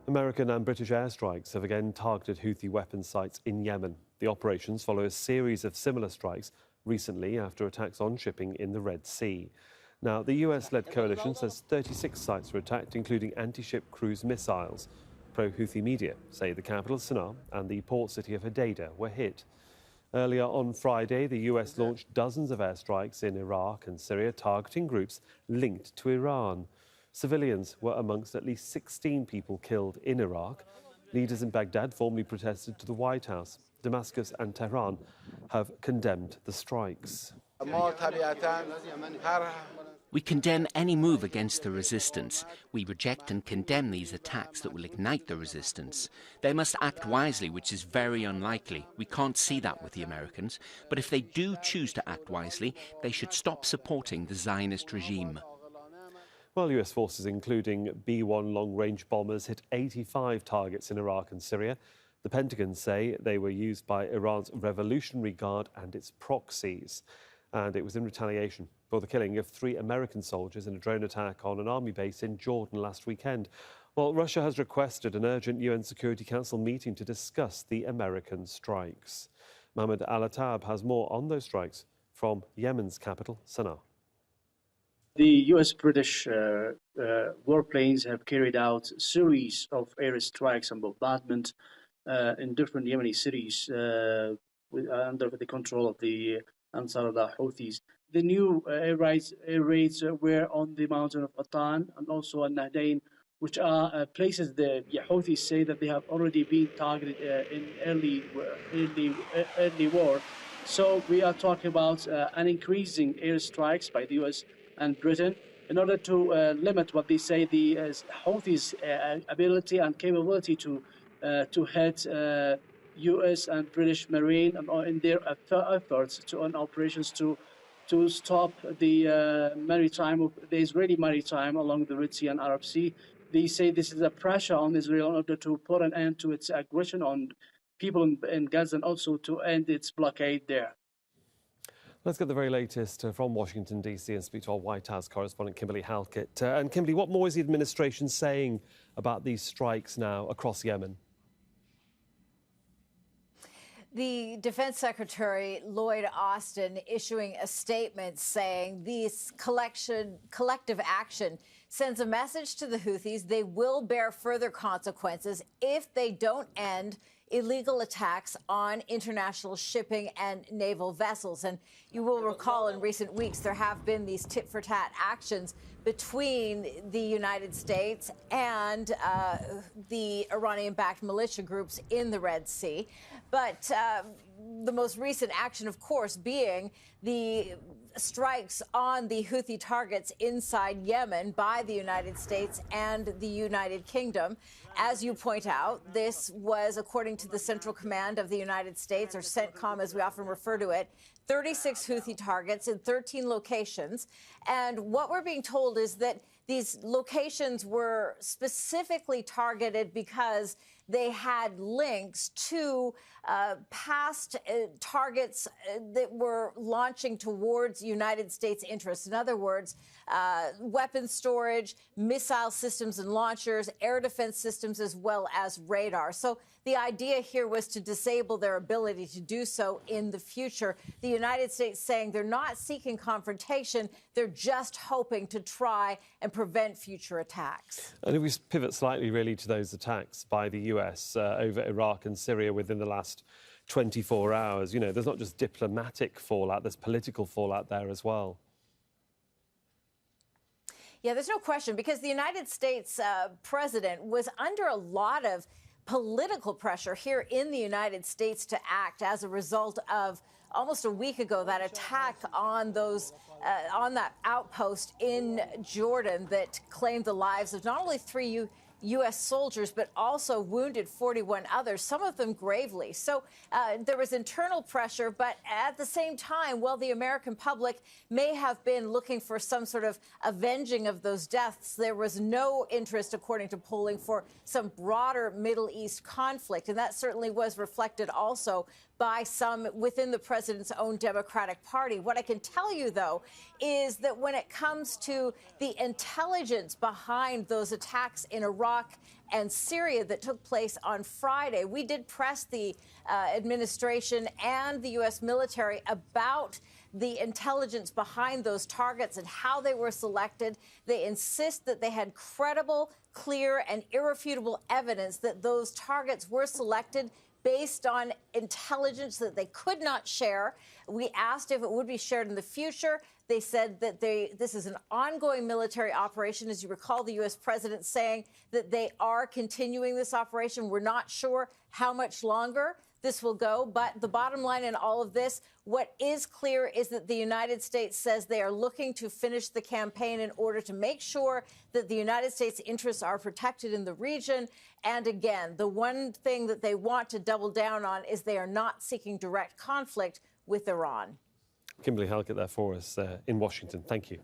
American and British airstrikes have again targeted Houthi weapons sites in Yemen. The operations follow a series of similar strikes recently after attacks on shipping in the Red Sea. Now, the US-led coalition says 36 sites were attacked, including anti-ship cruise missiles. Pro-Houthi media say the capital, Sana'a, and the port city of Hodeidah were hit. Earlier on Friday, the US launched dozens of airstrikes in Iraq and Syria, targeting groups linked to Iran. Civilians were amongst at least 16 people killed in Iraq. Leaders in Baghdad formally protested to the White House. Damascus and Tehran have condemned the strikes. We condemn any move against the resistance. We reject and condemn these attacks that will ignite the resistance. They must act wisely, which is very unlikely. We can't see that with the Americans. But if they do choose to act wisely, they should stop supporting the Zionist regime. Well, US forces, including B-1 long-range bombers, hit 85 targets in Iraq and Syria. The Pentagon say they were used by Iran's Revolutionary Guard and its proxies. And it was in retaliation for the killing of 3 American soldiers in a drone attack on an army base in Jordan last weekend. Well, Russia has requested an urgent UN Security Council meeting to discuss the American strikes. Mohammed Al-Attab has more on those strikes from Yemen's capital, Sana'a. The US-British warplanes have carried out a series of airstrikes and bombardment in different Yemeni cities under the control of the Houthis. The new air raids were on the mountain of Atan and also on Nahdain, which are places the Houthis say that they have already been targeted in early war. So we are talking about an increasing airstrikes by the US and Britain in order to limit what they say the Houthis' ability and capability to head US and British Marine in their efforts on operations to stop the Israeli maritime along the Red Sea and Arab Sea. They say this is a pressure on Israel in order to put an end to its aggression on people in Gaza and also to end its blockade there. Let's get the very latest from Washington, D.C. and speak to our White House correspondent, Kimberly Halkett. And Kimberly, what more is the administration saying about these strikes now across Yemen? The Defense Secretary, Lloyd Austin, issuing a statement saying this collective action sends a message to the Houthis they will bear further consequences if they don't end illegal attacks on international shipping and naval vessels. And you will recall in recent weeks there have been these tit-for-tat actions between the United States and the Iranian-backed militia groups in the Red Sea. But the most recent action, of course, being the strikes on the Houthi targets inside Yemen by the United States and the United Kingdom. As you point out, this was, according to the Central Command of the United States, or CENTCOM as we often refer to it, 36 Houthi targets in 13 locations. And what we're being told is that these locations were specifically targeted because they had links to past targets that were launching towards United States interests. In other words, weapons storage, missile systems and launchers, air defense systems, as well as radar. So the idea here was to disable their ability to do so in the future. The United States saying they're not seeking confrontation, they're just hoping to try and prevent future attacks. And if we pivot slightly really to those attacks by the US over Iraq and Syria within the last 24 hours, you know, there's not just diplomatic fallout, there's political fallout there as well. Yeah, there's no question, because the United States president was under a lot of political pressure here in the United States to act as a result of almost a week ago that attack on those on that outpost in Jordan that claimed the lives of not only 3 U.S. soldiers, but also wounded 41 others, some of them gravely. So there was internal pressure, but at the same time, while the American public may have been looking for some sort of avenging of those deaths, there was no interest, according to polling, for some broader Middle East conflict. And that certainly was reflected also by some within the president's own Democratic Party. What I can tell you, though, is that when it comes to the intelligence behind those attacks in Iraq and Syria that took place on Friday, we did press the administration and the U.S. military about the intelligence behind those targets and how they were selected. They insist that they had credible, clear, and irrefutable evidence that those targets were selected based on intelligence that they could not share. We asked if it would be shared in the future. They said that this is an ongoing military operation. As you recall, the U.S. president saying that they are continuing this operation. We're not sure how much longer this will go. But the bottom line in all of this, what is clear is that the United States says they are looking to finish the campaign in order to make sure that the United States' interests are protected in the region. And again, the one thing that they want to double down on is they are not seeking direct conflict with Iran. Kimberly Halkett there for us in Washington. Thank you.